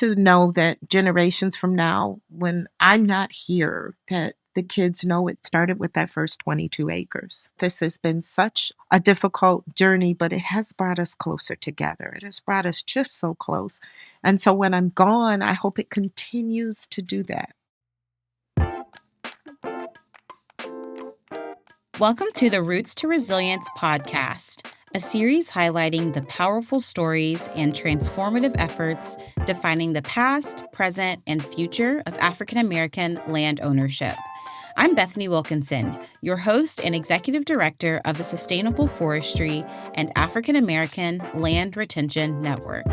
to know that generations from now, when I'm not here, that the kids know it started with that first 22 acres. This has been such a difficult journey, but it has brought us closer together. It has brought us just so close. And so when I'm gone, I hope it continues to do that. Welcome to the Roots to Resilience podcast, a series highlighting the powerful stories and transformative efforts defining the past, present, and future of African American land ownership. I'm Bethany Wilkinson, your host and executive director of the Sustainable Forestry and African American Land Retention Network.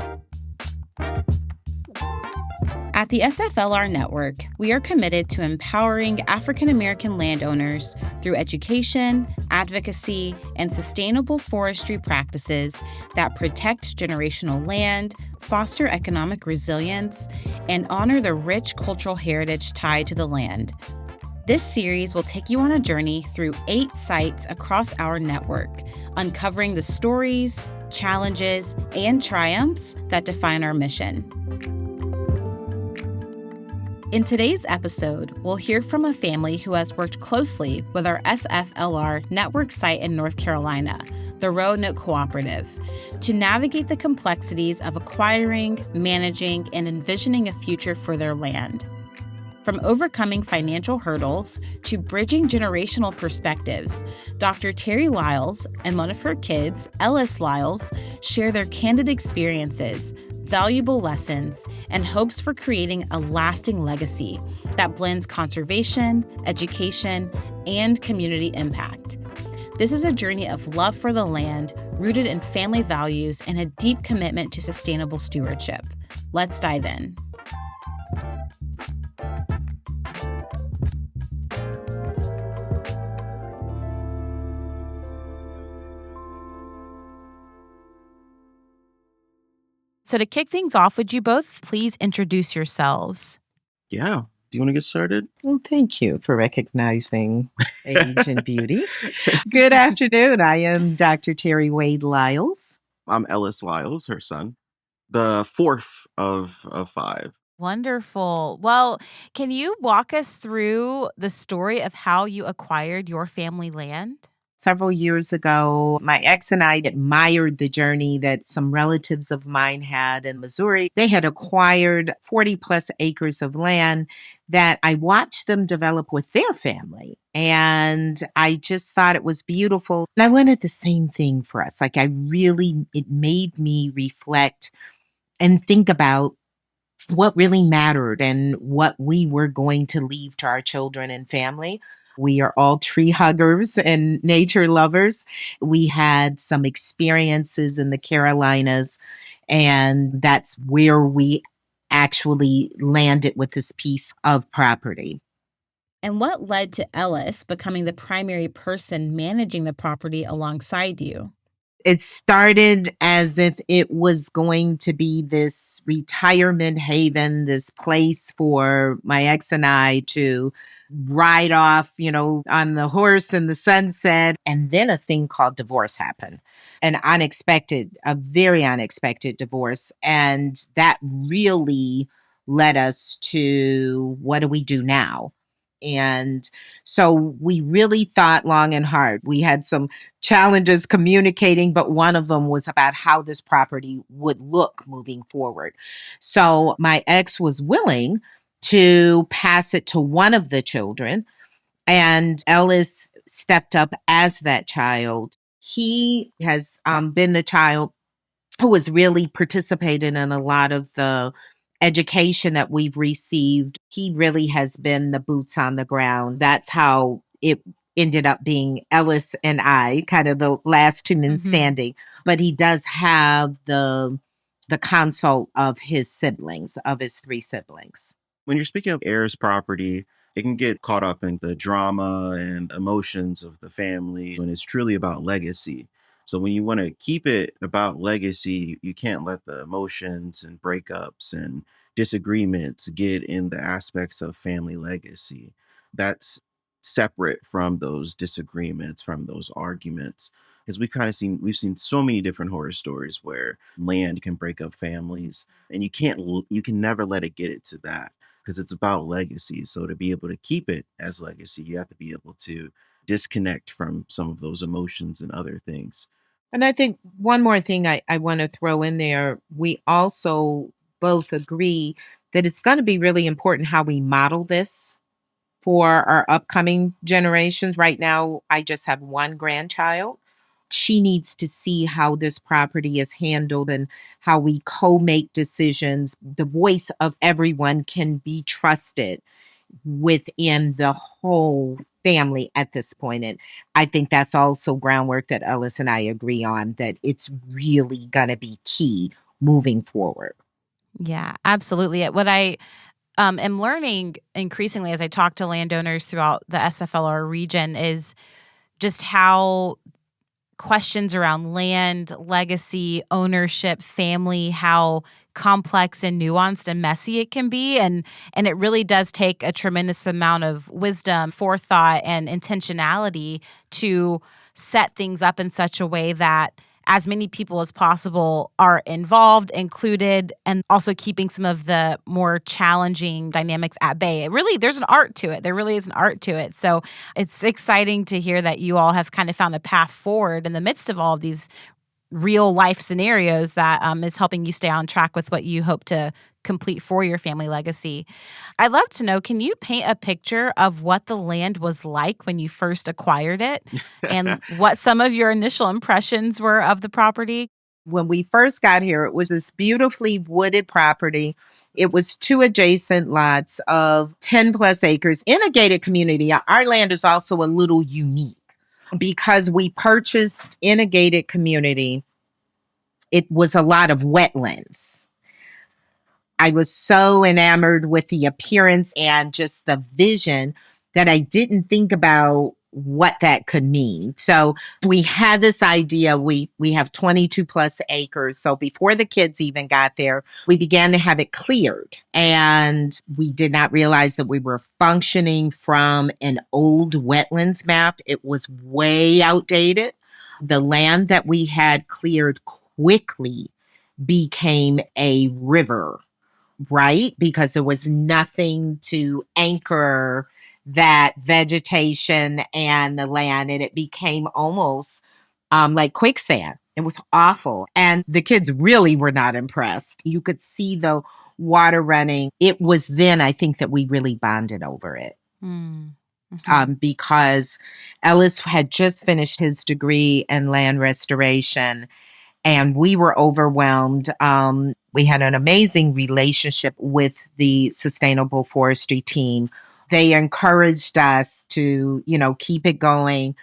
At the SFLR Network, we are committed to empowering African American landowners through education, advocacy, and sustainable forestry practices that protect generational land, foster economic resilience, and honor the rich cultural heritage tied to the land. This series will take you on a journey through 8 sites across our network, uncovering the stories, challenges, and triumphs that define our mission. In today's episode, we'll hear from a family who has worked closely with our SFLR network site in North Carolina, the Roanoke Cooperative, to navigate the complexities of acquiring, managing, and envisioning a future for their land. From overcoming financial hurdles to bridging generational perspectives, Dr. Terri Lyles and one of her kids, Ellis Lyles, share their candid experiences, valuable lessons, and hopes for creating a lasting legacy that blends conservation, education, and community impact. This is a journey of love for the land, rooted in family values and a deep commitment to sustainable stewardship. Let's dive in. So to kick things off, would you both please introduce yourselves? Yeah. Do you want to get started? Well, thank you for recognizing age and beauty. Good afternoon. I am Dr. Terri Wade Lyles. I'm Ellis Lyles, her son, the 4th of 5. Wonderful. Well, can you walk us through the story of how you acquired your family land? Several years ago, my ex and I admired the journey that some relatives of mine had in Missouri. They had acquired 40 plus acres of land that I watched them develop with their family. And I just thought it was beautiful. And I wanted the same thing for us. Like it made me reflect and think about what really mattered and what we were going to leave to our children and family. We are all tree huggers and nature lovers. We had some experiences in the Carolinas, and that's where we actually landed with this piece of property. And what led to Ellis becoming the primary person managing the property alongside you? It started as if it was going to be this retirement haven, this place for my ex and I to ride off, on the horse in the sunset. And then a thing called divorce happened. A very unexpected divorce. And that really led us to, what do we do now? And so we really thought long and hard. We had some challenges communicating, but one of them was about how this property would look moving forward. So my ex was willing to pass it to one of the children, and Ellis stepped up as that child. He has been the child who has really participated in a lot of the education that we've received. He really has been the boots on the ground. That's how it ended up being Ellis and I, kind of the last 2 men standing. But he does have the consult of his siblings, of his 3 siblings. When you're speaking of heirs property, it can get caught up in the drama and emotions of the family when it's truly about legacy. So when you want to keep it about legacy, you can't let the emotions and breakups and disagreements get in the aspects of family legacy. That's separate from those disagreements, from those arguments. because we've seen so many different horror stories where land can break up families, and you can never let it get it to that, because it's about legacy. So to be able to keep it as legacy, you have to be able to disconnect from some of those emotions and other things. And I think one more thing I want to throw in there, we also both agree that it's going to be really important how we model this for our upcoming generations. Right now, I just have one grandchild. She needs to see how this property is handled and how we co make decisions. The voice of everyone can be trusted within the whole family at this point. And I think that's also groundwork that Ellis and I agree on, that it's really going to be key moving forward. Yeah, absolutely. What I am learning increasingly as I talk to landowners throughout the SFLR region is just how questions around land, legacy, ownership, family, how complex and nuanced and messy it can be, and it really does take a tremendous amount of wisdom, forethought, and intentionality to set things up in such a way that as many people as possible are involved, included, and also keeping some of the more challenging dynamics at bay. It really, there's an art to it. There really is an art to it. So it's exciting to hear that you all have kind of found a path forward in the midst of all of these real life scenarios that is helping you stay on track with what you hope to complete for your family legacy. I'd love to know, can you paint a picture of what the land was like when you first acquired it and what some of your initial impressions were of the property? When we first got here, it was this beautifully wooded property. It was two adjacent lots of 10 plus acres in a gated community. Our land is also a little unique because we purchased in a gated community. It was a lot of wetlands. I was so enamored with the appearance and just the vision that I didn't think about what that could mean. So we had this idea. We have 22 plus acres. So before the kids even got there, we began to have it cleared. And we did not realize that we were functioning from an old wetlands map. It was way outdated. The land that we had cleared quickly became a river, right? Because there was nothing to anchor that vegetation and the land, and it became almost like quicksand. It was awful. And the kids really were not impressed. You could see the water running. It was then, I think, that we really bonded over it. Because Ellis had just finished his degree in land restoration and we were overwhelmed. We had an amazing relationship with the sustainable forestry team. They encouraged us to, keep it going,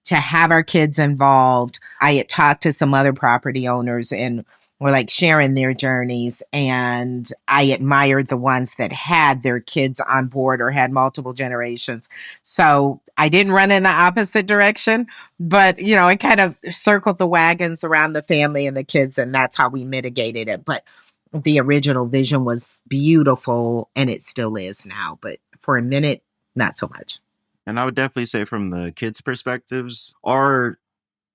to have our kids involved. I had talked to some other property owners and were like sharing their journeys. And I admired the ones that had their kids on board or had multiple generations. So I didn't run in the opposite direction, but it kind of circled the wagons around the family and the kids, and that's how we mitigated it. But the original vision was beautiful, and it still is now. But for a minute, not so much. And I would definitely say from the kids' perspectives, our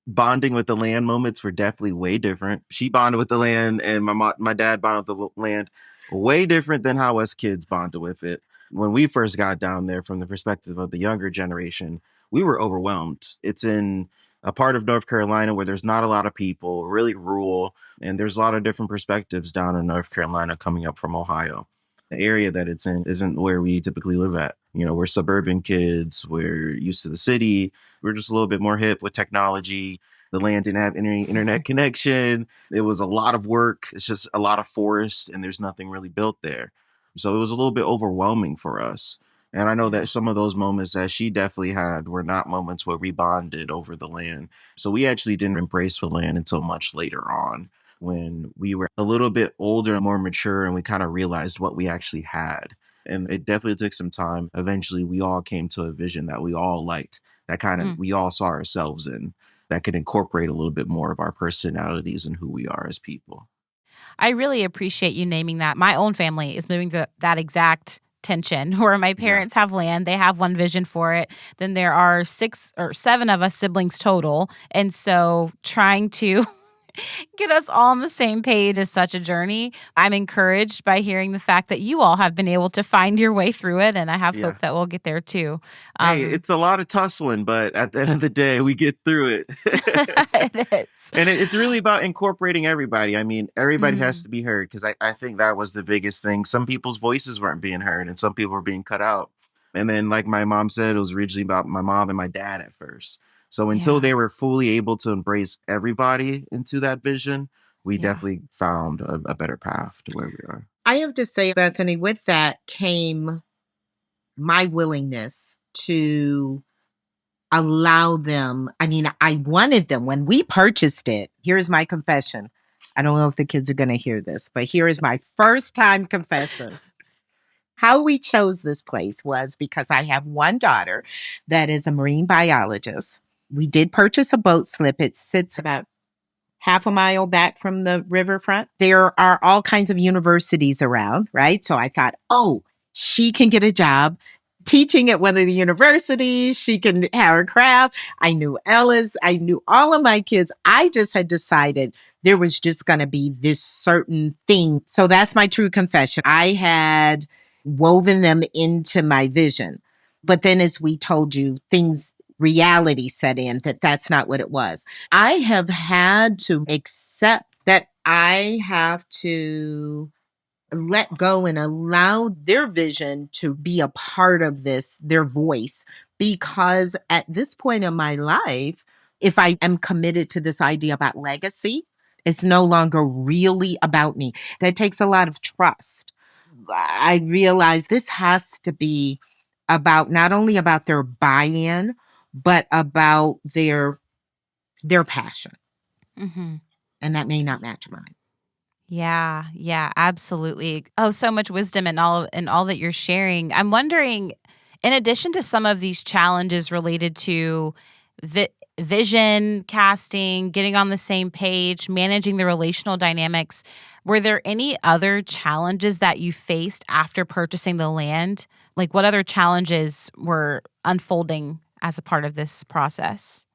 bonding with the land moments were definitely way different. She bonded with the land, and my dad bonded with the land way different than how us kids bonded with it. When we first got down there, from the perspective of the younger generation, we were overwhelmed. It's in a part of North Carolina where there's not a lot of people, really rural, and there's a lot of different perspectives down in North Carolina coming up from Ohio. The area that it's in isn't where we typically live at. We're suburban kids. We're used to the city. We're just a little bit more hip with technology. The land didn't have any internet connection. It was a lot of work. It's just a lot of forest, and there's nothing really built there. So it was a little bit overwhelming for us. And I know that some of those moments that she definitely had were not moments where we bonded over the land. So we actually didn't embrace the land until much later on, when we were a little bit older and more mature, and we kind of realized what we actually had. And it definitely took some time. Eventually, we all came to a vision that we all liked, that kind of we all saw ourselves in, that could incorporate a little bit more of our personalities and who we are as people. I really appreciate you naming that. My own family is moving to that exact tension where my parents have land, they have one vision for it. Then there are 6 or 7 of us siblings total. And so trying to get us all on the same page is such a journey. I'm encouraged by hearing the fact that you all have been able to find your way through it, and I have hope that we'll get there too. Hey, it's a lot of tussling, but at the end of the day, we get through it. It is. And it's really about incorporating everybody. I mean, everybody has to be heard, because I think that was the biggest thing. Some people's voices weren't being heard and some people were being cut out. And then, like my mom said, it was originally about my mom and my dad at first. So until they were fully able to embrace everybody into that vision, we definitely found a better path to where we are. I have to say, Bethany, with that came my willingness to allow them. I mean, I wanted them when we purchased it. Here's my confession. I don't know if the kids are going to hear this, but here is my first time confession. How we chose this place was because I have one daughter that is a marine biologist. We did purchase a boat slip. It sits about half a mile back from the riverfront. There are all kinds of universities around, right? So I thought, oh, she can get a job teaching at one of the universities. She can have her craft. I knew Ellis. I knew all of my kids. I just had decided there was just going to be this certain thing. So that's my true confession. I had woven them into my vision. But then, as we told you, reality set in that that's not what it was. I have had to accept that I have to let go and allow their vision to be a part of this, their voice, because at this point in my life, if I am committed to this idea about legacy, it's no longer really about me. That takes a lot of trust. I realize this has to be about not only about their buy-in, but about their passion. Mm-hmm. And that may not match mine. Yeah, absolutely. Oh, so much wisdom in all that you're sharing. I'm wondering, in addition to some of these challenges related to vision casting, getting on the same page, managing the relational dynamics, were there any other challenges that you faced after purchasing the land? Like, what other challenges were unfolding as a part of this process?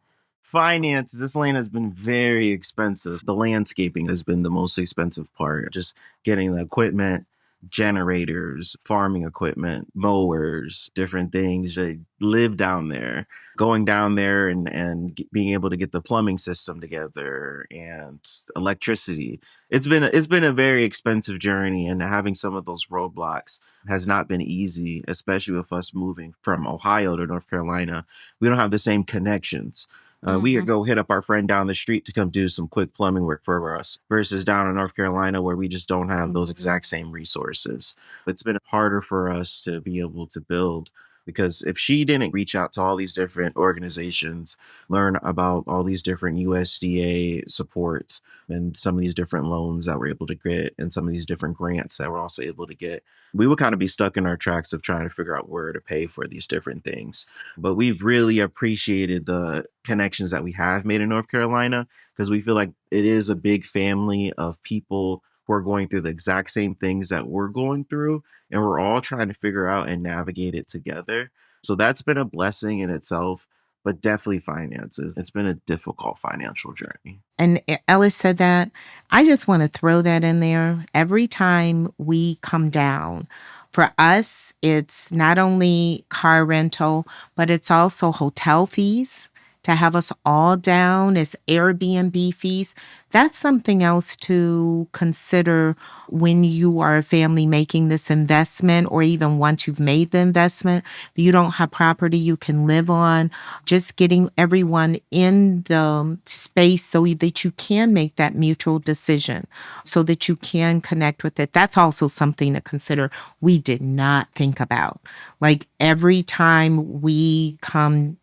Finance, this land has been very expensive. The landscaping has been the most expensive part. Just getting the equipment, generators, farming equipment, mowers, different things. They live down there. Going down there and being able to get the plumbing system together and electricity. It's been a very expensive journey, and having some of those roadblocks has not been easy, especially with us moving from Ohio to North Carolina. We don't have the same connections. We could go hit up our friend down the street to come do some quick plumbing work for us versus down in North Carolina where we just don't have those exact same resources. It's been harder for us to be able to build, because if she didn't reach out to all these different organizations, learn about all these different USDA supports and some of these different loans that we're able to get and some of these different grants that we're also able to get, we would kind of be stuck in our tracks of trying to figure out where to pay for these different things. But we've really appreciated the connections that we have made in North Carolina, because we feel like it is a big family of people who are going through the exact same things that we're going through, and we're all trying to figure out and navigate it together. So that's been a blessing in itself, but definitely finances. It's been a difficult financial journey. And Ellis said that. I just want to throw that in there. Every time we come down, for us, it's not only car rental, but it's also hotel fees. To have us all down, it's Airbnb fees. That's something else to consider when you are a family making this investment, or even once you've made the investment, you don't have property you can live on. Just getting everyone in the space so that you can make that mutual decision, so that you can connect with it. That's also something to consider. We did not think about. Like, every time we come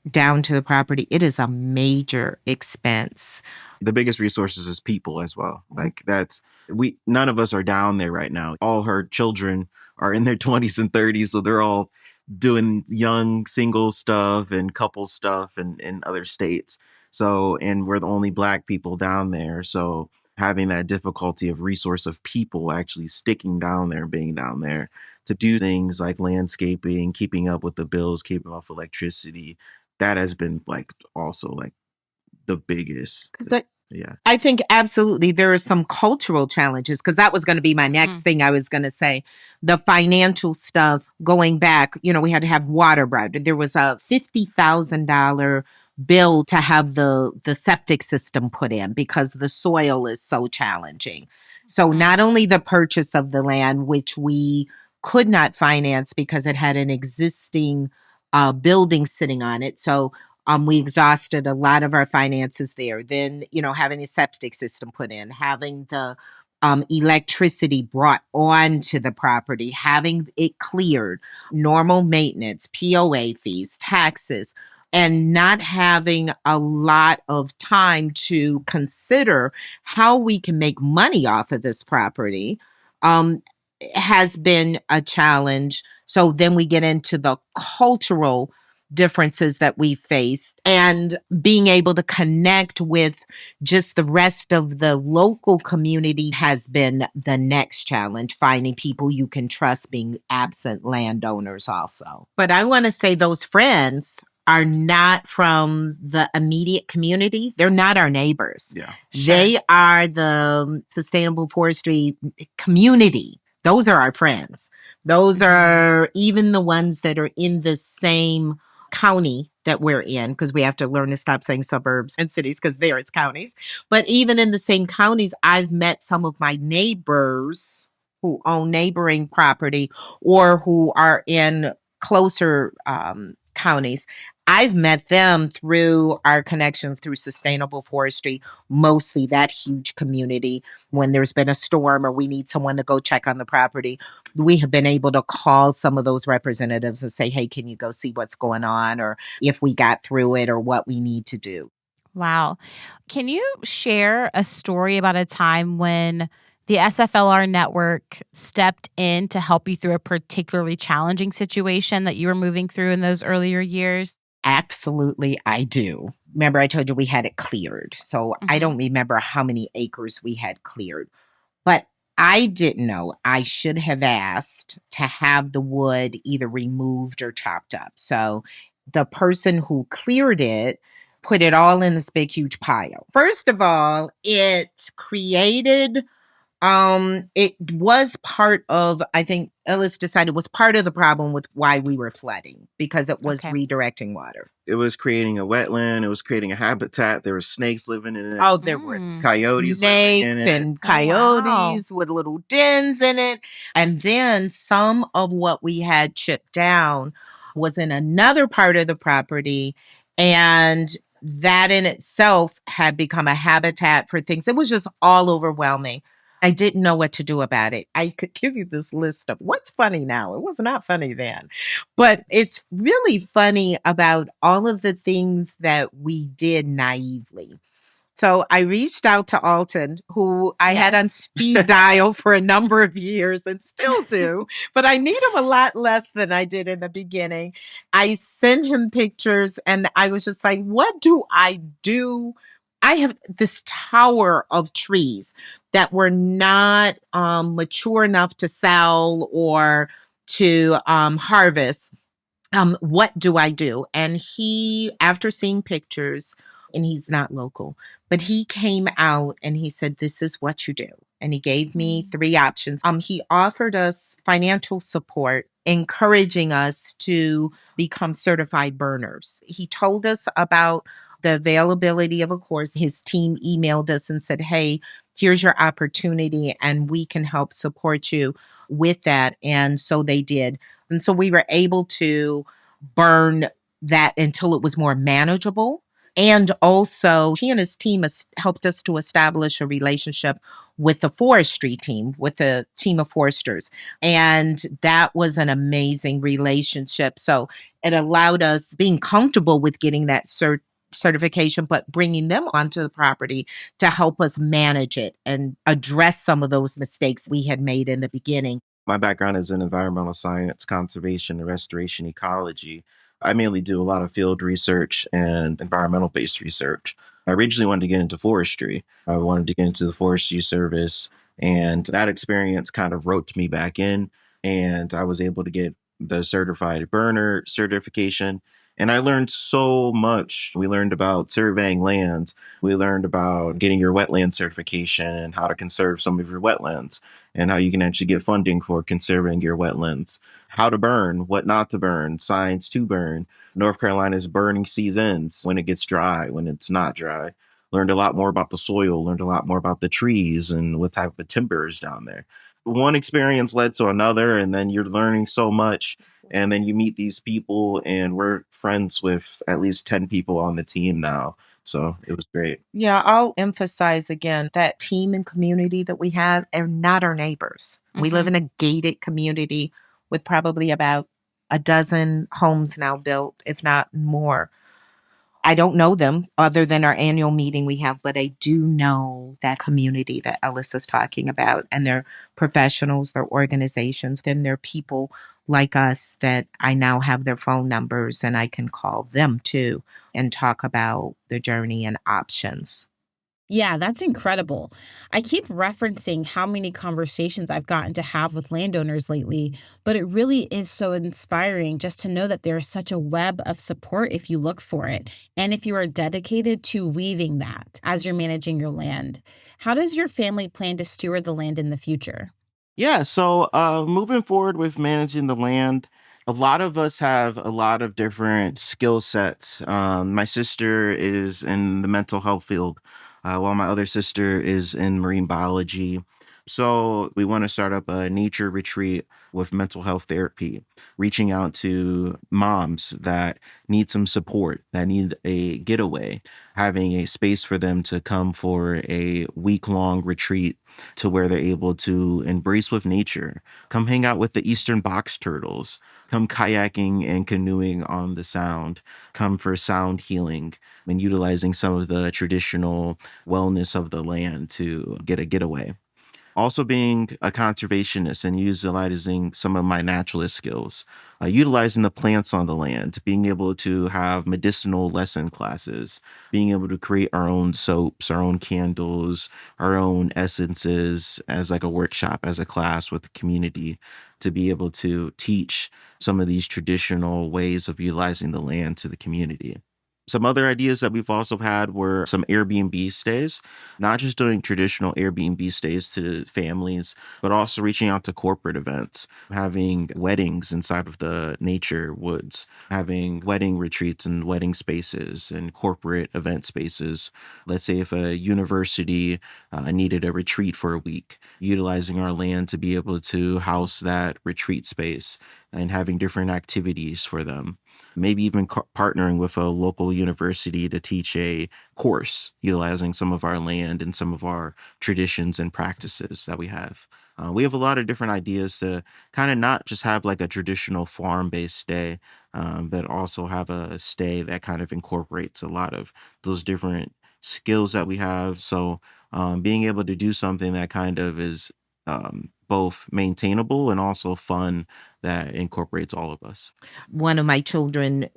down to the property, it is a major expense. The biggest resources is people as well. Like, none of us are down there right now. All her children are in their 20s and 30s, so they're all doing young single stuff and couple stuff in other states. So, and we're the only Black people down there. So having that difficulty of resource of people actually sticking down there and being down there to do things like landscaping, keeping up with the bills, keeping up with electricity. That has been like also like the biggest. 'Cause I, Yeah. I think absolutely there are some cultural challenges because that was going to be my next thing I was going to say. The financial stuff going back, we had to have water brought. There was a $50,000 bill to have the septic system put in because the soil is so challenging. So not only the purchase of the land, which we could not finance because it had an existing building sitting on it. So we exhausted a lot of our finances there. Then, having a septic system put in, having the electricity brought onto the property, having it cleared, normal maintenance, POA fees, taxes, and not having a lot of time to consider how we can make money off of this property has been a challenge. So then we get into the cultural differences that we face and being able to connect with just the rest of the local community has been the next challenge, finding people you can trust being absent landowners also. But I want to say those friends are not from the immediate community. They're not our neighbors. Yeah. They are the sustainable forestry community. Those are our friends. Those are even the ones that are in the same county that we're in, because we have to learn to stop saying suburbs and cities because there it's counties. But even in the same counties, I've met some of my neighbors who own neighboring property or who are in closer counties. I've met them through our connections through sustainable forestry, mostly that huge community. When there's been a storm or we need someone to go check on the property, we have been able to call some of those representatives and say, hey, can you go see what's going on, or if we got through it or what we need to do. Wow. Can you share a story about a time when the SFLR network stepped in to help you through a particularly challenging situation that you were moving through in those earlier years? Absolutely, I do. Remember, I told you we had it cleared. So I don't remember how many acres we had cleared. But I didn't know. I should have asked to have the wood either removed or chopped up. So the person who cleared it put it all in this big, huge pile. First of all, it created it was part of, I think Ellis decided was part of the problem with why we were flooding because it was redirecting water. It was creating a wetland. It was creating a habitat. There were snakes living in it. Oh, there were Coyotes living in snakes it. and coyotes with little dens in it. And then some of what we had chipped down was in another part of the property. And that in itself had become a habitat for things. It was just all overwhelming. I didn't know what to do about it. I could give you this list of what's funny now. It was not funny then. But it's really funny about all of the things that we did naively. So I reached out to Alton, who I had on speed dial for a number of years and still do, but I need him a lot less than I did in the beginning. I sent him pictures and I was just like, what do I do? I have this tower of trees that were not mature enough to sell or to harvest. What do I do? And he, after seeing pictures, and he's not local, but he came out and he said, this is what you do. And he gave me 3 options. He offered us financial support, encouraging us to become certified burners. He told us about the availability of a course. His team emailed us and said, hey, here's your opportunity and we can help support you with that. And so they did. And so we were able to burn that until it was more manageable. And also, he and his team helped us to establish a relationship with the forestry team, with a team of foresters. And that was an amazing relationship. So it allowed us being comfortable with getting that certification, but bringing them onto the property to help us manage it and address some of those mistakes we had made in the beginning. My background is in environmental science, conservation, and restoration ecology. I mainly do a lot of field research and environmental-based research. I originally wanted to get into forestry. I wanted to get into the forestry service, and that experience kind of roped me back in. And I was able to get the certified burner certification. And I learned so much. We learned about surveying lands. We learned about getting your wetland certification and how to conserve some of your wetlands and how you can actually get funding for conserving your wetlands, how to burn, what not to burn, signs to burn. North Carolina's burning seasons, when it gets dry, when it's not dry. Learned a lot more about the soil, learned a lot more about the trees and what type of timber is down there. One experience led to another, and then you're learning so much. And then you meet these people, and we're friends with at least 10 people on the team now. So it was great. Yeah, I'll emphasize again that team and community that we have are not our neighbors. We live in a gated community with probably about a dozen homes now built, if not more. I don't know them other than our annual meeting we have, but I do know that community that Ellis is talking about, and they're professionals, they're organizations, and they're people like us that I now have their phone numbers and I can call them too and talk about the journey and options. Yeah, that's incredible. I keep referencing how many conversations I've gotten to have with landowners lately, but it really is so inspiring just to know that there is such a web of support if you look for it, and if you are dedicated to weaving that as you're managing your land. How does your family plan to steward the land in the future? Yeah, so moving forward with managing the land, a lot of us have a lot of different skill sets. My sister is in the mental health field, while my other sister is in marine biology. So we want to start up a nature retreat with mental health therapy, reaching out to moms that need some support, that need a getaway, having a space for them to come for a week-long retreat to where they're able to embrace with nature, come hang out with the eastern box turtles, come kayaking and canoeing on the sound, come for sound healing and utilizing some of the traditional wellness of the land to get a getaway. Also, being a conservationist and utilizing some of my naturalist skills, utilizing the plants on the land, being able to have medicinal lesson classes, being able to create our own soaps, our own candles, our own essences as like a workshop, as a class with the community, to be able to teach some of these traditional ways of utilizing the land to the community. Some other ideas that we've also had were some Airbnb stays, not just doing traditional Airbnb stays to families, but also reaching out to corporate events, having weddings inside of the nature woods, having wedding retreats and wedding spaces and corporate event spaces. Let's say if a university needed a retreat for a week, utilizing our land to be able to house that retreat space and having different activities for them, maybe even partnering with a local university to teach a course utilizing some of our land and some of our traditions and practices that we have. We have a lot of different ideas to kind of not just have like a traditional farm based stay, but also have a stay that kind of incorporates a lot of those different skills that we have. So, being able to do something that kind of is both maintainable and also fun that incorporates all of us. One of my children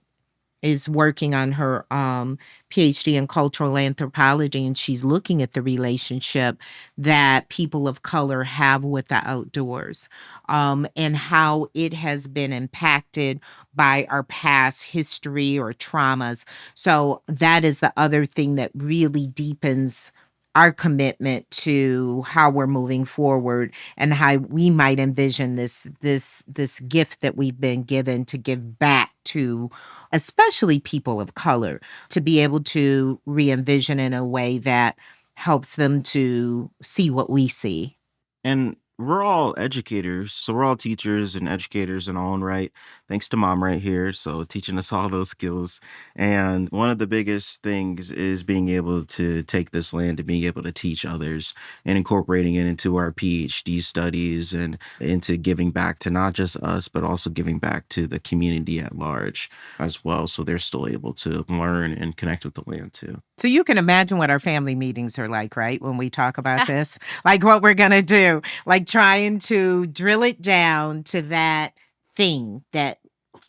is working on her PhD in cultural anthropology, and she's looking at the relationship that people of color have with the outdoors, and how it has been impacted by our past history or traumas. So that is the other thing that really deepens our commitment to how we're moving forward and how we might envision this gift that we've been given to give back to especially people of color, to be able to re-envision in a way that helps them to see what we see. And we're all educators, so we're all teachers and educators in our own right. Thanks to mom right here, so teaching us all those skills. And one of the biggest things is being able to take this land and being able to teach others and incorporating it into our PhD studies and into giving back to not just us, but also giving back to the community at large as well. So they're still able to learn and connect with the land too. So you can imagine what our family meetings are like, right? When we talk about this, like what we're going to do, like trying to drill it down to that thing that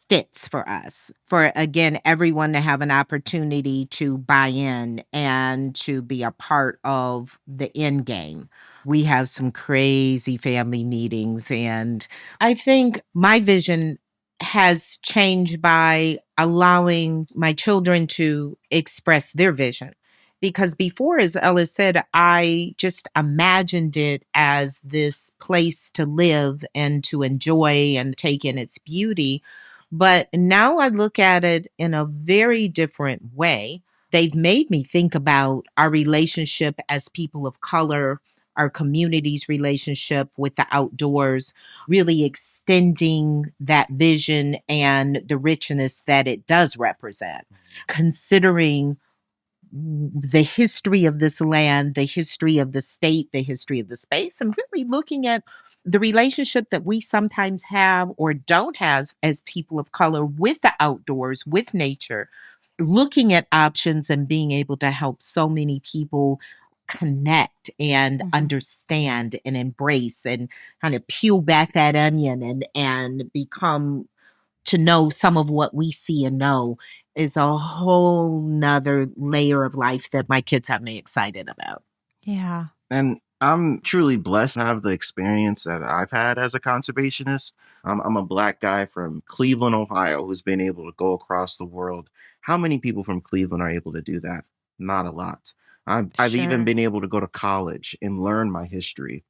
fits for us, for again, everyone to have an opportunity to buy in and to be a part of the end game. We have some crazy family meetings, and I think my vision has changed by allowing my children to express their vision. Because before, as Ellis said, I just imagined it as this place to live and to enjoy and take in its beauty. But now I look at it in a very different way. They've made me think about our relationship as people of color, our community's relationship with the outdoors, really extending that vision and the richness that it does represent, considering the history of this land, the history of the state, the history of the space, and really looking at the relationship that we sometimes have or don't have as people of color with the outdoors, with nature, looking at options and being able to help so many people connect and understand and embrace and kind of peel back that onion and become to know some of what we see and know is a whole nother layer of life that my kids have me excited about. Yeah. And I'm truly blessed to have the experience that I've had as a conservationist. I'm a Black guy from Cleveland, Ohio, who's been able to go across the world. How many people from Cleveland are able to do that? Not a lot. I've even been able to go to college and learn my history.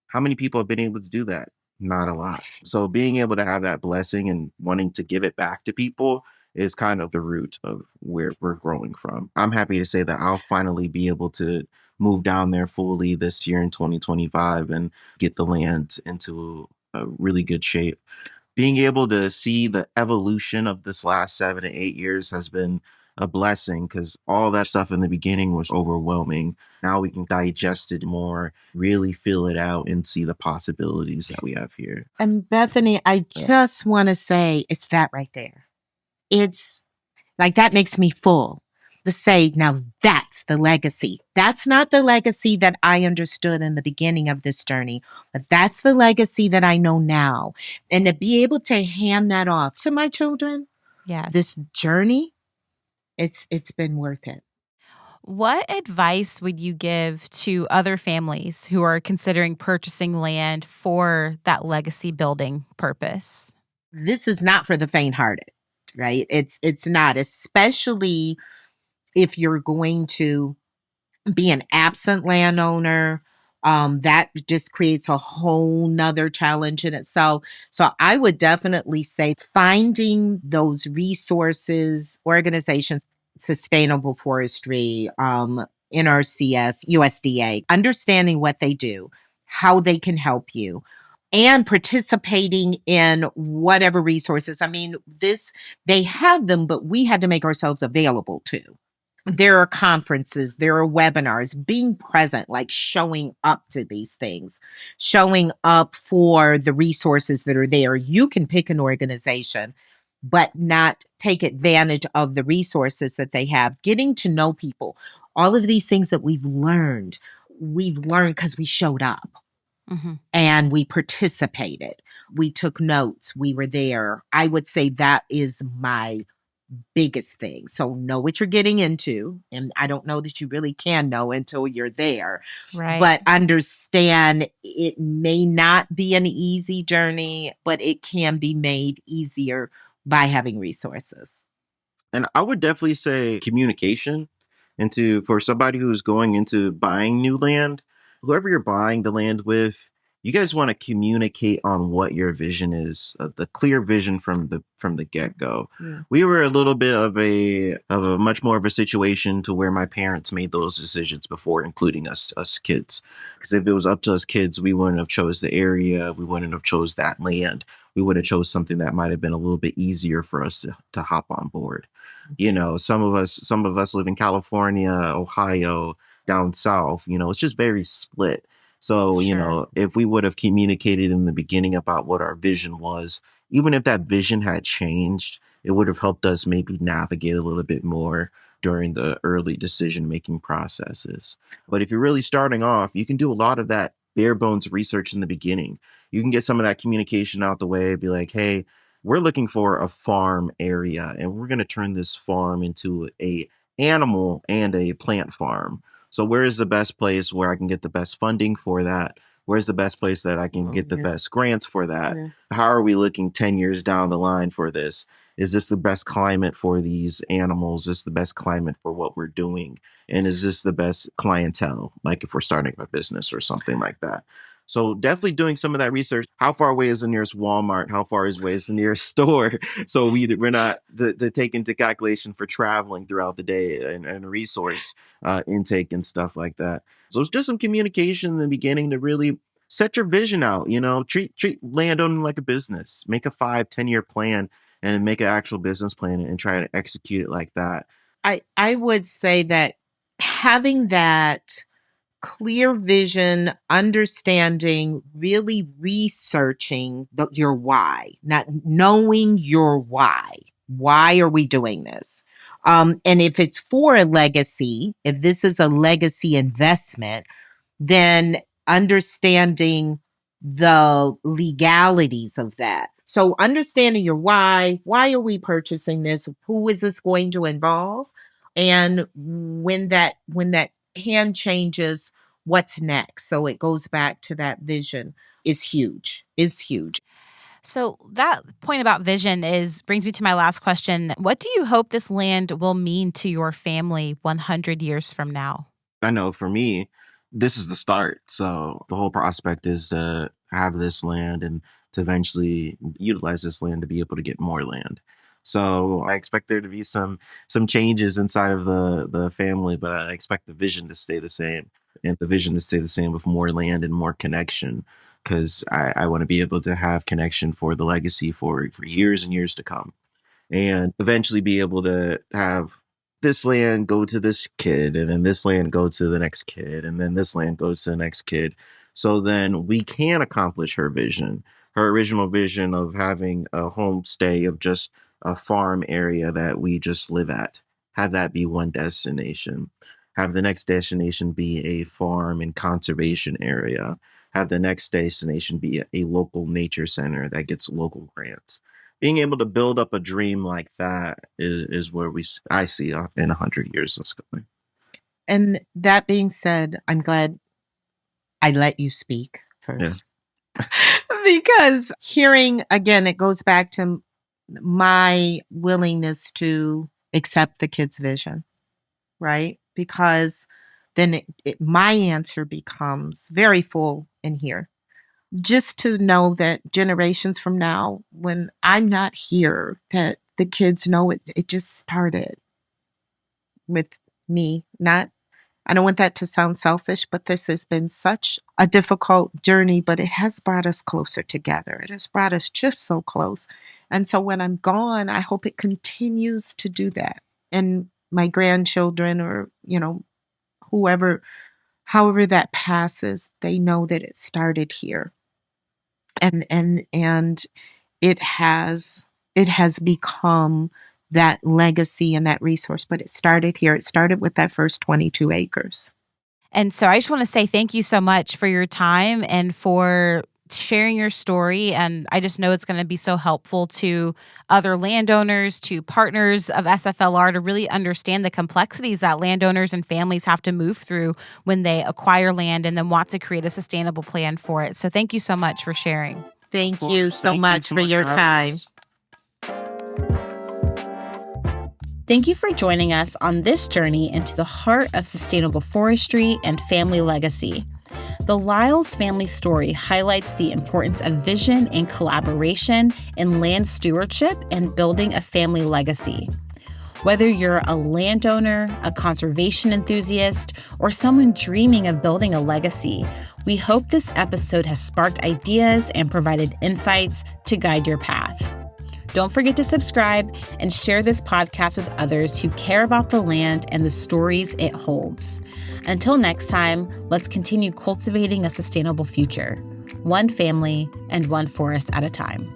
How many people have been able to do that? Not a lot. So being able to have that blessing and wanting to give it back to people is kind of the root of where we're growing from. I'm happy to say that I'll finally be able to move down there fully this year in 2025 and get the land into a really good shape. Being able to see the evolution of this last 7 to 8 years has been a blessing, because all that stuff in the beginning was overwhelming. Now we can digest it more, really feel it out, and see the possibilities that we have here. And Bethany, I just want to say it's that right there. It's like that makes me full to say, now that's the legacy. That's not the legacy that I understood in the beginning of this journey, but that's the legacy that I know now. And to be able to hand that off to my children, this journey, it's been worth it. What advice would you give to other families who are considering purchasing land for that legacy building purpose? This is not for the faint-hearted, right? It's not, especially if you're going to be an absent landowner. That just creates a whole nother challenge in itself. So I would definitely say finding those resources, organizations, sustainable forestry, NRCS, USDA, understanding what they do, how they can help you, and participating in whatever resources. I mean, they have them, but we had to make ourselves available too. There are conferences, there are webinars, being present, like showing up to these things, showing up for the resources that are there. You can pick an organization, but not take advantage of the resources that they have, getting to know people. All of these things that we've learned because we showed up and we participated. We took notes. We were there. I would say that is my biggest thing. So know what you're getting into. And I don't know that you really can know until you're there. Right. But understand it may not be an easy journey, but it can be made easier by having resources. And I would definitely say communication for somebody who's going into buying new land, whoever you're buying the land with, you guys want to communicate on what your vision is, the clear vision from the get-go. Yeah. We were a little bit of a much more of a situation to where my parents made those decisions before including us kids. Because if it was up to us kids, we wouldn't have chose the area, we wouldn't have chose that land. We would have chose something that might have been a little bit easier for us to hop on board. You know, some of us live in California, Ohio, down south. You know, it's just very split. So, you know, if we would have communicated in the beginning about what our vision was, even if that vision had changed, it would have helped us maybe navigate a little bit more during the early decision-making processes. But if you're really starting off, you can do a lot of that bare bones research in the beginning. You can get some of that communication out the way, be like, hey, we're looking for a farm area, and we're going to turn this farm into a animal and a plant farm. So where is the best place where I can get the best funding for that? Where's the best place that I can get the best grants for that? Yeah. How are we looking 10 years down the line for this? Is this the best climate for these animals? Is this the best climate for what we're doing? And is this the best clientele? Like if we're starting a business or something like that. So definitely doing some of that research. How far away is the nearest Walmart? How far away is the nearest store? So we're not to take into calculation for traveling throughout the day and resource intake and stuff like that. So it's just some communication in the beginning to really set your vision out, treat landowning like a business, make a 5-10 year plan and make an actual business plan and try to execute it like that. I would say that having that clear vision, understanding, really researching your why, not knowing your why. Why are we doing this? And if it's for a legacy, if this is a legacy investment, then understanding the legalities of that. So understanding your why are we purchasing this? Who is this going to involve? And when that hand changes, what's next? So it goes back to that vision is huge. So that point about vision brings me to my last question. What do you hope this land will mean to your family 100 years from now? I know for me, this is the start. So the whole prospect is to have this land and to eventually utilize this land to be able to get more land. So I expect there to be some changes inside of the family, but I expect the vision to stay the same, and the vision to stay the same with more land and more connection, because I want to be able to have connection for the legacy for years and years to come, and eventually be able to have this land go to this kid, and then this land go to the next kid, and then this land goes to the next kid. So then we can accomplish her vision, her original vision of having a homestay of just a farm area that we just live at. Have that be one destination. Have the next destination be a farm and conservation area. Have the next destination be a local nature center that gets local grants. Being able to build up a dream like that is where I see in 100 years what's going. And that being said, I'm glad I let you speak first. Yeah. Because hearing, again, it goes back to my willingness to accept the kid's vision, right? Because then my answer becomes very full in here. Just to know that generations from now, when I'm not here, that the kids know it just started with me. I don't want that to sound selfish, but this has been such a difficult journey, but it has brought us closer together. It has brought us just so close. And so when I'm gone, I hope it continues to do that. And my grandchildren or, whoever, however that passes, they know that it started here. And it has become that legacy and that resource, but it started here. It started with that first 22 acres. And so I just want to say thank you so much for your time and for sharing your story. And I just know it's going to be so helpful to other landowners, to partners of SFLR, to really understand the complexities that landowners and families have to move through when they acquire land and then want to create a sustainable plan for it. So thank you so much for sharing. Thank you so much for your time. Thank you for joining us on this journey into the heart of sustainable forestry and family legacy. The Lyles family story highlights the importance of vision and collaboration in land stewardship and building a family legacy. Whether you're a landowner, a conservation enthusiast, or someone dreaming of building a legacy, we hope this episode has sparked ideas and provided insights to guide your path. Don't forget to subscribe and share this podcast with others who care about the land and the stories it holds. Until next time, let's continue cultivating a sustainable future, one family and one forest at a time.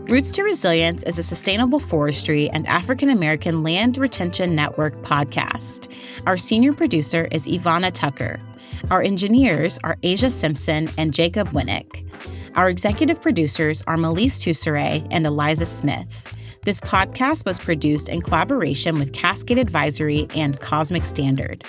Roots to Resilience is a sustainable forestry and African American land retention network podcast. Our senior producer is Ivana Tucker. Our engineers are Asia Simpson and Jacob Winnick. Our executive producers are Melise Toussaint and Eliza Smith. This podcast was produced in collaboration with Cascade Advisory and Cosmic Standard.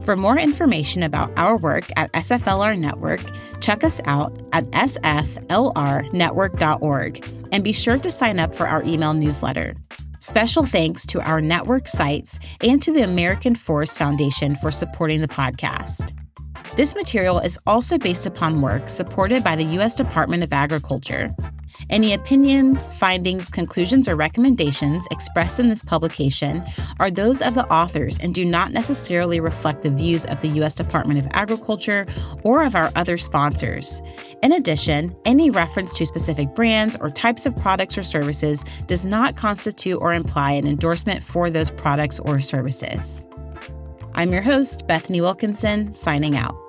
For more information about our work at SFLR Network, check us out at sflrnetwork.org and be sure to sign up for our email newsletter. Special thanks to our network sites and to the American Forest Foundation for supporting the podcast. This material is also based upon work supported by the U.S. Department of Agriculture. Any opinions, findings, conclusions, or recommendations expressed in this publication are those of the authors and do not necessarily reflect the views of the U.S. Department of Agriculture or of our other sponsors. In addition, any reference to specific brands or types of products or services does not constitute or imply an endorsement for those products or services. I'm your host, Bethany Wilkinson, signing out.